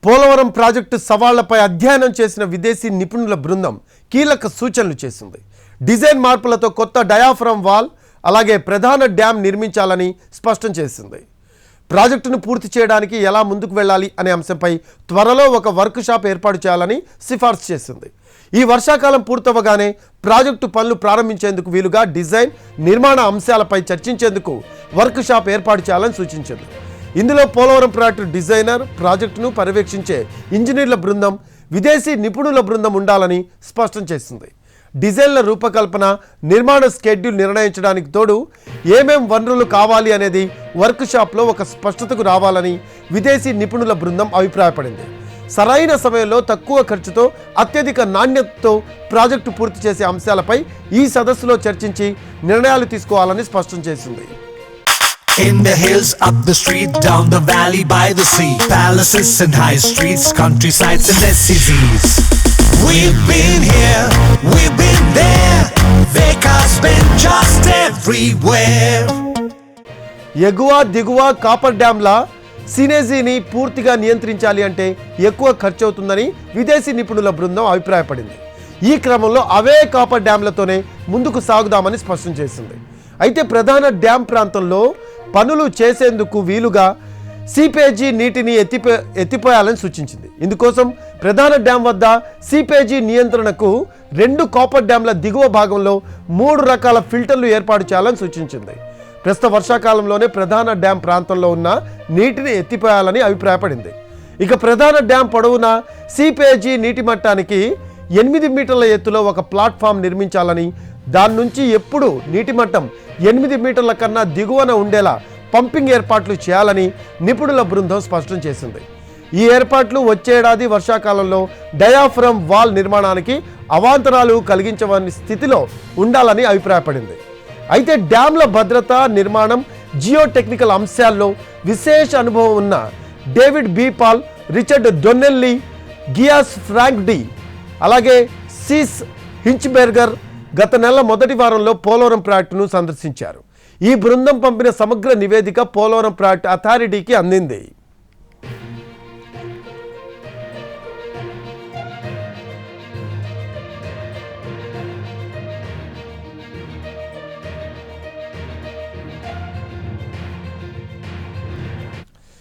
Polavaram project సవాళ్లపై అధ్యయనం చేసిన విదేశీ నిపుణుల బృందం కీలక సూచనలు చేసింది. డిజైన్ మార్పులతో కొత్త డయాఫ్రమ్ వాల్ అలాగే ప్రధాన డ్యామ్ నిర్మించాలని స్పష్టం చేసింది. ప్రాజెక్టును పూర్తి చేయడానికి ఎలా ముందుకు వెళ్ళాలి అనే అంశంపై త్వరలో ఒక వర్క్ షాప్ ఏర్పాటు చేయాలని సిఫార్సు చేసింది. ఈ వర్షాకాలం పూర్తవగానే ప్రాజెక్టు పనులు ప్రారంభించేందుకు వీలుగా డిజైన్ నిర్మాణ అంశాలపై చర్చించేందుకు వర్క్ షాప్ ఏర్పాటు చేయాలని సూచించింది. ఇందులో పోలవరం ప్రాజెక్టు డిజైనర్, ప్రాజెక్టును పర్యవేక్షించే ఇంజనీర్ల బృందం, విదేశీ నిపుణుల బృందం ఉండాలని స్పష్టం చేసింది. డిజైన్ల రూపకల్పన, నిర్మాణ స్కెడ్యూల్ నిర్ణయించడానికి తోడు ఏమేం వనరులు కావాలి అనేది వర్క్ షాప్లో ఒక స్పష్టతకు రావాలని విదేశీ నిపుణుల బృందం అభిప్రాయపడింది. సరైన సమయంలో తక్కువ ఖర్చుతో అత్యధిక నాణ్యతతో ప్రాజెక్టు పూర్తి చేసే అంశాలపై ఈ సదస్సులో చర్చించి నిర్ణయాలు తీసుకోవాలని స్పష్టం చేసింది. In the hills, up the street, down the valley, by the sea, palaces and high streets, countrysides and SCZs. We've been here, we've been there, Vekas been just everywhere. ఎగువ దిగువ కాపర్ డ్యాంల సినేజీని పూర్తిగా నియంత్రించాలి అంటే ఎక్కువ ఖర్చు అవుతుందని విదేశీ నిపుణుల బృందం అభిప్రాయపడింది. ఈ క్రమంలో అవే కాపర్ డ్యాంలతోనే ముందుకు సాగుదామని స్పష్టం చేసింది. అయితే ప్రధాన డ్యామ్ ప్రాంతంలో పనులు చేసేందుకు వీలుగా సీపేజీ నీటిని ఎత్తిపోయాలని సూచించింది. ఇందుకోసం ప్రధాన డ్యామ్ వద్ద సీపేజీ నియంత్రణకు 2 కాపర్ డ్యాంల దిగువ భాగంలో 3 రకాల ఫిల్టర్లు ఏర్పాటు చేయాలని సూచించింది. ప్రస్తుత వర్షాకాలంలోనే ప్రధాన డ్యామ్ ప్రాంతంలో ఉన్న నీటిని ఎత్తిపోయాలని అభిప్రాయపడింది. ఇక ప్రధాన డ్యామ్ పొడవున సీపేజీ నీటి మట్టానికి 8 మీటర్ల ఎత్తులో ఒక ప్లాట్ఫామ్ నిర్మించాలని, దాని నుంచి ఎప్పుడు నీటి మట్టం 8 మీటర్ల కన్నా దిగువన ఉండేలా పంపింగ్ ఏర్పాట్లు చేయాలని నిపుణుల బృందం స్పష్టం చేసింది. ఈ ఏర్పాట్లు వచ్చేడాది వర్షాకాలంలో డయాఫ్రమ్ వాల్ నిర్మాణానికి అవాంతరాలు కలిగించవని స్థితిలో ఉండాలని అభిప్రాయపడింది. అయితే డ్యాంల భద్రత, నిర్మాణం, జియో టెక్నికల్ అంశాల్లో విశేష అనుభవం ఉన్న David B Paul, Richard Donnelly, గియాస్ ఫ్రాంక్ డి, అలాగే సీస్ హించ్బెర్గర్ గత నెల మొదటి వారంలో పోలవరం ప్రాజెక్టును సందర్శించారు. ఈ బృందం పంపిన సమగ్ర నివేదిక పోలవరం ప్రాజెక్టు అథారిటీకి అందింది.